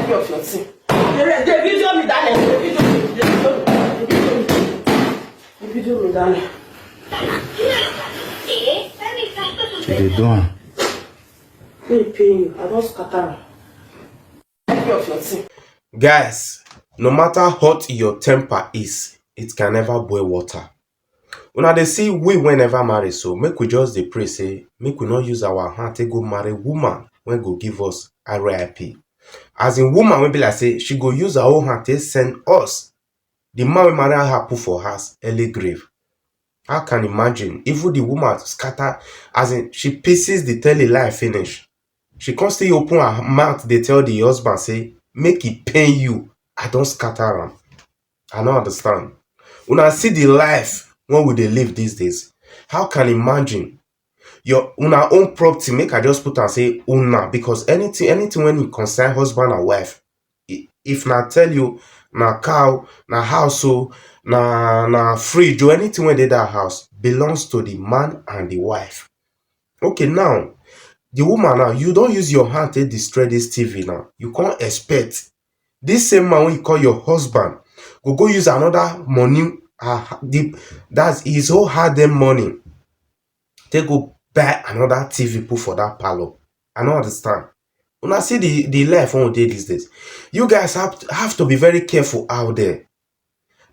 Any of your team. The video me, darling. The video me, darling. What are you doing? They pay you. I don't scatter. Any of your team. Guys, no matter hot your temper is, it can never boil water. Una dey see we whenever marry, so make we just dey pray say make we not use our hand to go marry woman when go give us RIP. As in woman wey be like say she go use her own hand to send us the man we marry her put for house early grave. How can you imagine? Even the woman scatter, as in she pieces the tell lie finish. She constantly open her mouth, they tell the husband say make it pain you. I don't scatter am. I don't understand. When I see the life when we dey live these days, how can you imagine your una own property? Make I just put and say una, because anything when you concern husband and wife, if na tell you na cow, na house, so na fridge or anything when they that house belongs to the man and the wife. Okay, now the woman, now you don't use your hand to destroy this TV. Now you can't expect this same man when you call your husband go use another money, that's his whole hard-earned money, they go buy another TV put for that parlor. I don't understand. When I see the life on day these days, you guys have to be very careful out there.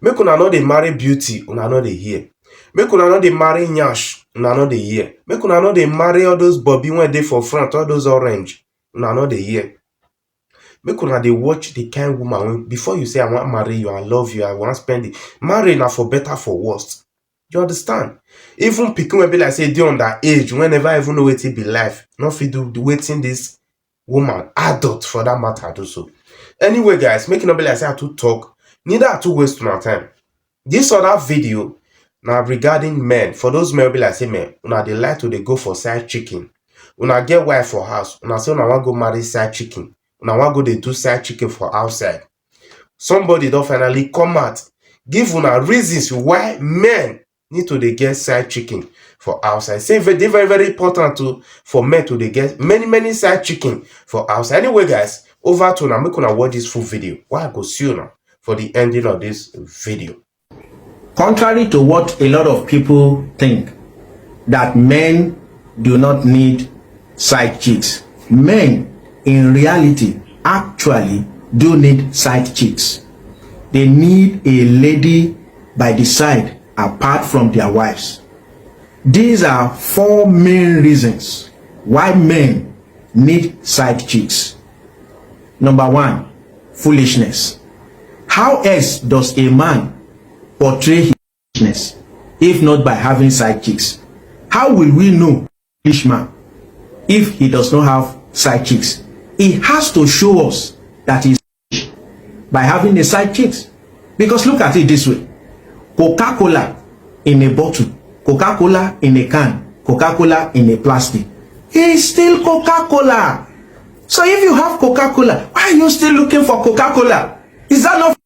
Make una know they marry beauty, una know they hear. Make una know they marry nyash, una know they hear. Make una know they marry all those bobby when they for front, all those orange, una know they hear. Make una they watch the kind woman when, before you say I want to marry you, I love you, I want to spend it. Marry now for better, for worse. You understand? Even people will be like say they on that age, whenever I even know what it be life. Not fit do waiting this woman, adult for that matter do so. Anyway, guys, making up be like say I to talk, neither I to waste my time. This other video now regarding men. For those men be like say men, una they like to they go for side chicken. Una get wife for house, una say una want go marry side chicken. Now I go they do side chicken for outside. Somebody don't finally come out, give una reasons why men need to they get side chicken for outside. Say they very important for men to they get many side chicken for outside. Anyway, guys, over to now. Make una watch this full video. Why I go see you now for the ending of this video. Contrary to what a lot of people think, that men do not need side chicks, men in reality actually do need side chicks. They need a lady by the side apart from their wives. These are 4 main reasons why men need side chicks. Number 1, foolishness. How else does a man portray his foolishness if not by having side chicks? How will we know foolish man if he does not have side chicks? He has to show us that he's rich by having a side chicks. Because look at it this way. Coca-Cola in a bottle, Coca-Cola in a can, Coca-Cola in a plastic. It's still Coca-Cola. So if you have Coca-Cola, why are you still looking for Coca-Cola? Is that not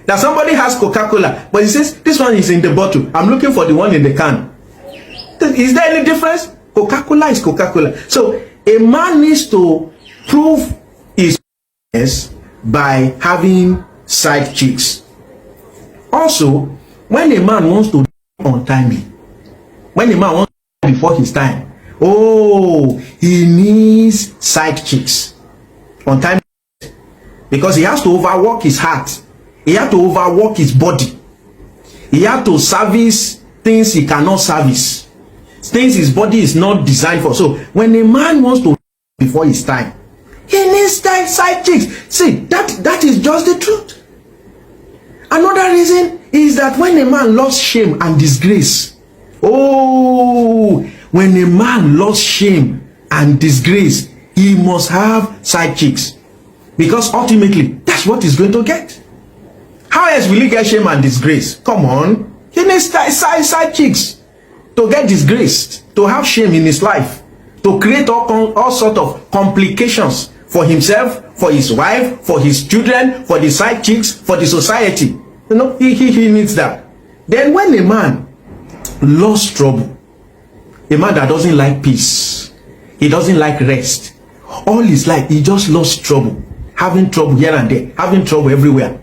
that somebody has Coca-Cola, but he says this one is in the bottle, I'm looking for the one in the can? Is there any difference? Coca-Cola is Coca-Cola. So a man needs to prove his by having side chicks. Also, when a man wants to die untimely, when a man wants to die before his time, oh, he needs side chicks untimely, because he has to overwork his heart, he has to overwork his body, he has to service things he cannot service, things his body is not designed for. So when a man wants to die before his time, he needs side chicks. See, that is just the truth. Another reason is that when a man lost shame and disgrace, oh, when a man lost shame and disgrace, he must have side chicks, because ultimately that's what he's going to get. How else will he get shame and disgrace? Come on, he needs side chicks to get disgraced, to have shame in his life, to create all sort of complications for himself, for his wife, for his children, for the side chicks, for the society. You know, he needs that. Then when a man lost trouble, a man that doesn't like peace, he doesn't like rest, all his life he just lost trouble. having trouble here and there, having trouble everywhere.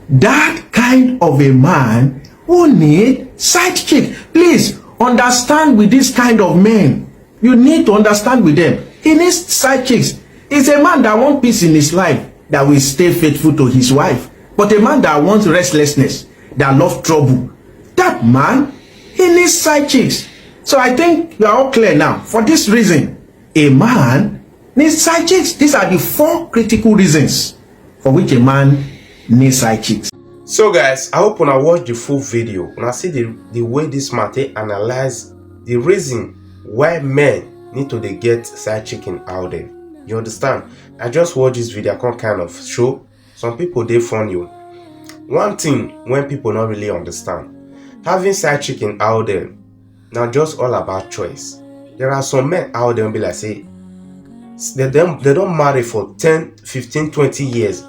That kind of a man who need side chick. Please understand with this kind of men. You need to understand with them. He needs side chicks. He's a man that wants peace in his life, that will stay faithful to his wife. But a man that wants restlessness, that loves trouble, that man, he needs side chicks. So I think we are all clear now. For this reason, a man needs side chicks. These are the 4 critical reasons for which a man needs side chicks. So guys, I hope when I watch the full video, when I see the way this matter analyze the reason why men need to get side chicken out there. You understand? I just watch this video, I can kind of show some people they fund you. One thing when people not really understand, having side chicken out there, now just all about choice. There are some men out there and be like, say, they don't marry for 10, 15, 20 years.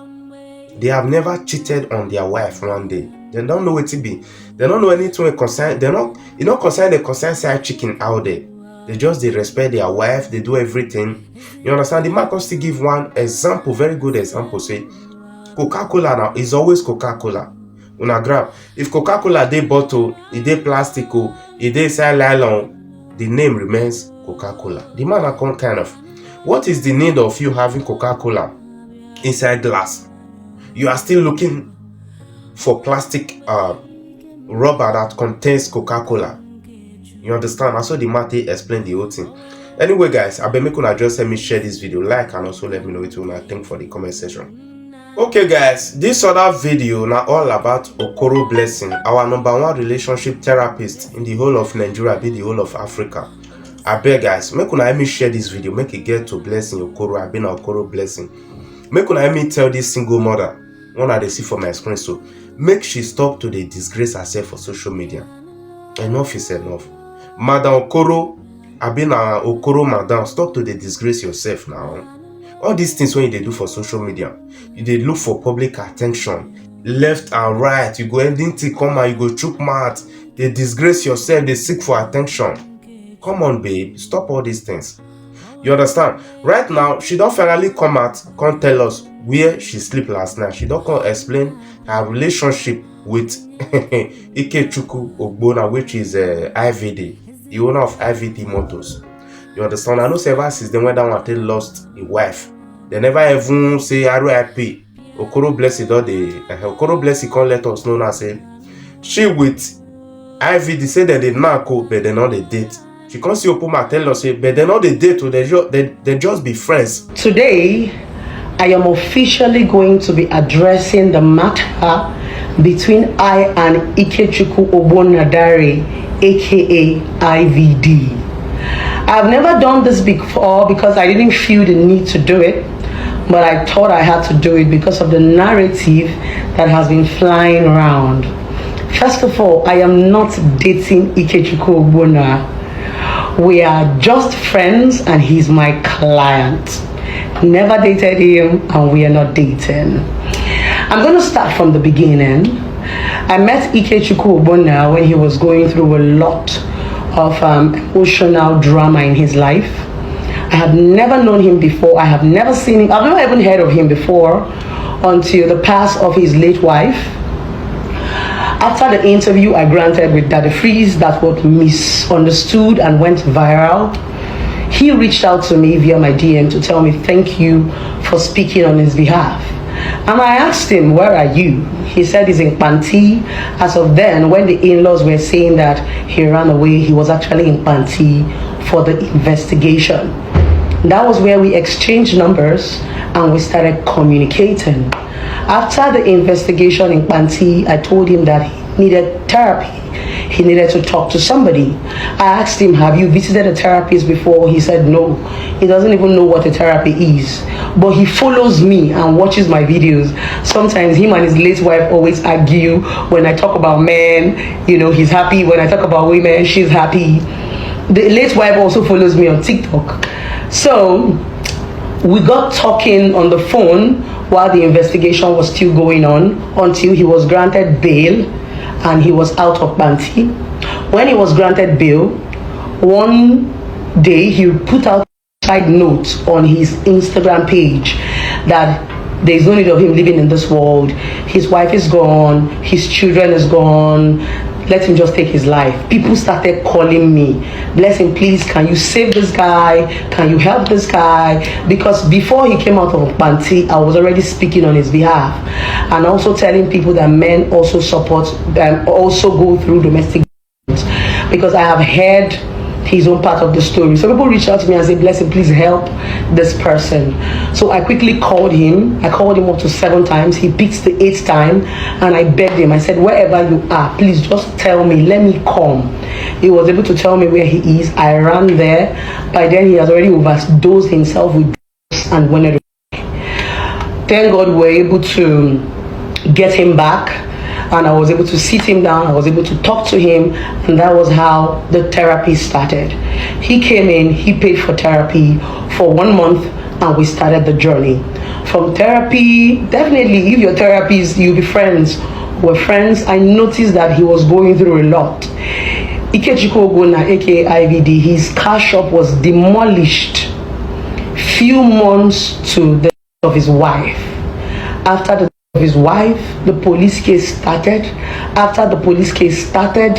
They have never cheated on their wife one day. They don't know what to be. They don't know anything concern. They're not, you know, concern the concern side chicken out there. They respect their wife. They do everything. You understand? The man can still give one example, very good example. Say, Coca-Cola now is always Coca-Cola. Una grab. If Coca-Cola they bottle, it they plastic, it they sell nylon, the name remains Coca-Cola. The man are kind of, what is the need of you having Coca-Cola inside glass? You are still looking for plastic rubber that contains Coca-Cola. You understand? Also the matter explain the whole thing. Anyway guys, I beg make una just let me share this video, like, and also let me know what you think for the comment section. Okay guys, this other video now all about Okoro Blessing, our #1 relationship therapist in the whole of Nigeria, be the whole of Africa. I beg guys, make una let me share this video, make it get to Blessing Okoro. I've been Okoro Blessing. Make una let me tell this single mother, one I see for my screen, so make she stop to the disgrace herself for social media. Enough is enough. Madam Okoro, I've been Okoro madam, stop to the disgrace yourself now. All these things when you do for social media, you look for public attention, left and right. You go anything come and you go chook mouth. They disgrace yourself. They seek for attention. Come on, babe, stop all these things. You understand? Right now, she don't finally come out, can't tell us where she slept last night. She don't come explain her relationship with Ikechukwu Ogbonna, which is IVD, the owner of IVD Motors. You understand? I know several since then when that one lost a wife. They never even say RIP. Okoro Blessing don't they Okoro Blessing can't let us know now say she with IVD say that they not go, but they not the date. She can't see Opoma tell us say, but they not the date, they just be friends. Today, I am officially going to be addressing the matter between I and Ikechukwu Ogbonna, aka IVD. I've never done this before because I didn't feel the need to do it, but I thought I had to do it because of the narrative that has been flying around. First of all, I am not dating Ikechukwu Ogbonna. We are just friends and he's my client. Never dated him and we are not dating. I'm going to start from the beginning. I met Ikechukwu Ogbonna when he was going through a lot of emotional drama in his life. I have never known him before. I have never seen him. I've never even heard of him before until the pass of his late wife. After the interview I granted with Destr&Y that was misunderstood and went viral, he reached out to me via my DM to tell me thank you for speaking on his behalf. And I asked him, where are you? He said he's in Panti. As of then, when the in-laws were saying that he ran away, he was actually in Panti for the investigation. That was where we exchanged numbers and we started communicating. After the investigation in Panti, I told him that he needed therapy. He needed to talk to somebody. I asked him, have you visited a therapist before? He said no. He doesn't even know what a therapy is. But he follows me and watches my videos. Sometimes him and his late wife always argue. When I talk about men, you know, he's happy. When I talk about women, she's happy. The late wife also follows me on TikTok. So we got talking on the phone while the investigation was still going on until he was granted bail and he was out of Panti. When he was granted bail, one day he put out a side note on his Instagram page that there's no need of him living in this world. His wife is gone, his children is gone. Let him just take his life. People started calling me, Blessing, please, can you save this guy? Can you help this guy? Because before he came out of Panti, I was already speaking on his behalf and also telling people that men also support, also go through domestic violence, because I have heard his own part of the story. So people reach out to me and say, Blessing, please help this person. So I quickly called him. I called him up to 7 times. He picked the 8th time and I begged him. I said, wherever you are, please just tell me, let me come. He was able to tell me where he is. I ran there. By then he has already overdosed himself with drugs and wanted to. Thank God we were able to get him back. And I was able to sit him down, I was able to talk to him, and that was how the therapy started. He came in, he paid for therapy for 1 month, and we started the journey. From therapy, definitely, if your therapist, you'll be friends. We're friends. I noticed that he was going through a lot. Ikechukwu Ogbonna, aka IVD, his car shop was demolished few months to the death of his wife. After the of his wife, the police case started. After the police case started,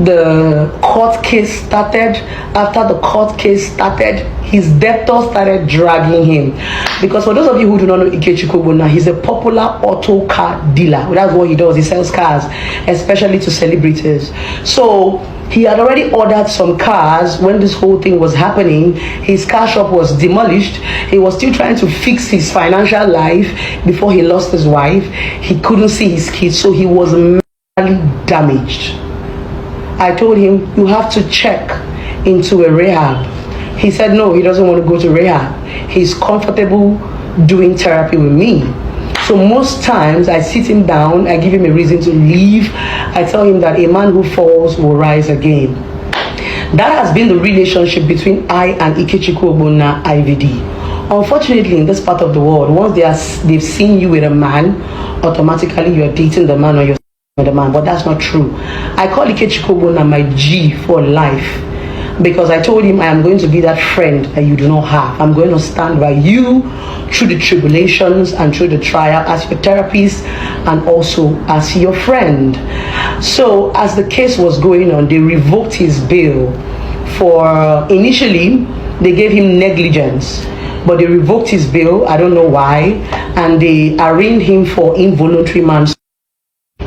the court case started. After the court case started, his debtors started dragging him. Because for those of you who do not know Ikechukwu Ogbonna, he's a popular auto car dealer. That's what he does. He sells cars, especially to celebrities. So he had already ordered some cars when this whole thing was happening. His car shop was demolished. He was still trying to fix his financial life before he lost his wife. He couldn't see his kids, so he was mentally damaged. I told him, you have to check into a rehab. He said no, he doesn't want to go to rehab. He's comfortable doing therapy with me. So most times I sit him down, I give him a reason to leave. I tell him that a man who falls will rise again. That has been the relationship between I and Ikechukwu Ogbonna IVD. Unfortunately, in this part of the world, once they've seen you with a man, automatically you're dating the man or you're with the man. But that's not true. I call Ikechukwu Ogbonna my G for life. Because I told him I am going to be that friend that you do not have. I'm going to stand by you through the tribulations and through the trial as your therapist and also as your friend. So as the case was going on, they revoked his bail for, initially, they gave him negligence. But they revoked his bail, I don't know why, and they arraigned him for involuntary manslaughter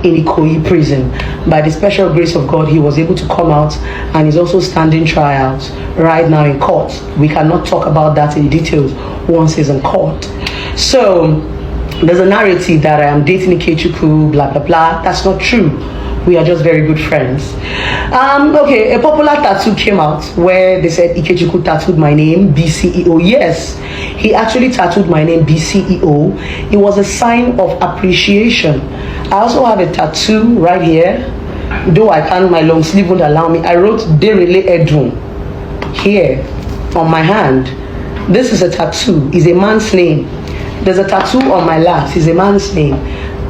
in Ikoyi prison. By the special grace of God, he was able to come out and he's also standing trials right now in court. We cannot talk about that in details once he's in court. So there's a narrative that I am dating Ikechukwu, blah blah blah. That's not true. We are just very good friends. Okay, a popular tattoo came out where they said Ikechukwu tattooed my name, BCEO. Yes, he actually tattooed my name, BCEO. It was a sign of appreciation. I also have a tattoo right here, though I can't, my long sleeve won't allow me. I wrote Derele Edun here on my hand. This is a tattoo, is a man's name. There's a tattoo on my lap, is a man's name.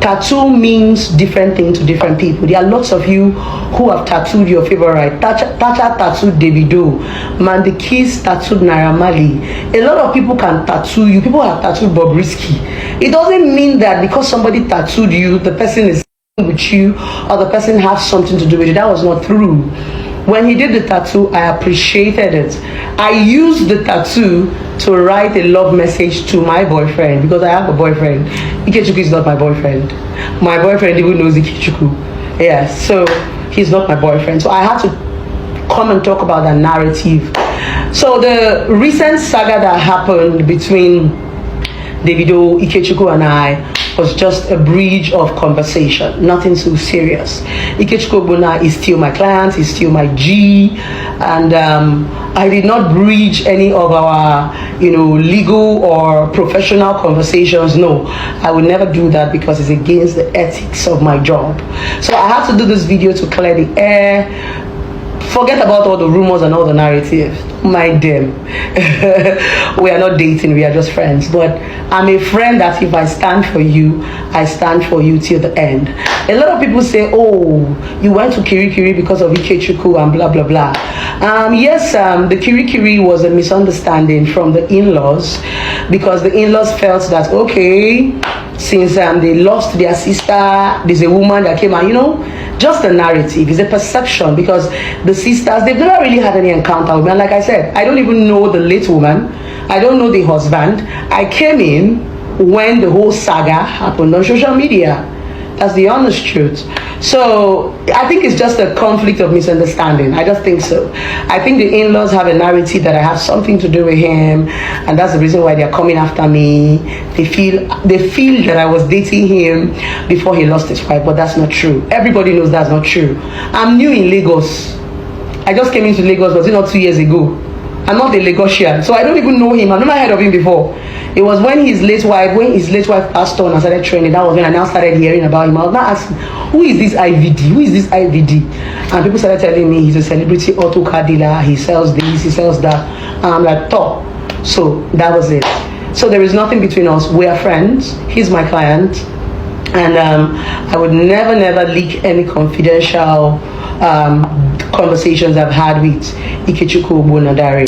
Tattoo means different things to different people. There are lots of you who have tattooed your favorite. Tacha tattooed Davido. Mandikis tattooed Naira Marley. A lot of people can tattoo you. People have tattooed Bobrisky. It doesn't mean that because somebody tattooed you, the person is with you or the person has something to do with it. That was not true. When he did the tattoo, I appreciated it. I used the tattoo to write a love message to my boyfriend because I have a boyfriend. Ikechukwu is not my boyfriend. My boyfriend even knows Ikechukwu. Yeah, so he's not my boyfriend. So I had to come and talk about that narrative. So the recent saga that happened between Davido, Ikechukwu and I was just a bridge of conversation, nothing so serious. Ikechukwu Ogbonna is still my client, he's still my G, and I did not breach any of our, legal or professional conversations. No, I would never do that because it's against the ethics of my job. So I had to do this video to clear the air. Forget about all the rumors and all the narratives. Mind them. We are not dating, we are just friends. But I'm a friend that if I stand for you, I stand for you till the end. A lot of people say, oh, you went to Kirikiri because of Ikechukwu and blah, blah, blah. Yes, the Kirikiri was a misunderstanding from the in-laws, because the in-laws felt that, okay, since they lost their sister, there's a woman that came out, just a narrative, it's a perception, because the sisters, they've never really had any encounter with me. And like I said, I don't even know the late woman, I don't know the husband. I came in when the whole saga happened on social media. That's the honest truth. So I think it's just a conflict of misunderstanding. I just think so. I think the in-laws have a narrative that I have something to do with him, and that's the reason why they're coming after me. They feel that I was dating him before he lost his wife, but that's not true. Everybody knows that's not true. I'm new in Lagos. I just came into Lagos, was it not 2 years ago? I'm not a Lagosian, so I don't even know him. I've never heard of him before. It was when his late wife passed on and started training. That was when I now started hearing about him. I was not asking, who is this IVD? Who is this IVD? And people started telling me he's a celebrity auto car dealer. He sells this, he sells that. And I'm like, top. So that was it. So there is nothing between us. We are friends. He's my client. And I would never leak any confidential conversations I've had with Ikechukwu Ogbonadare.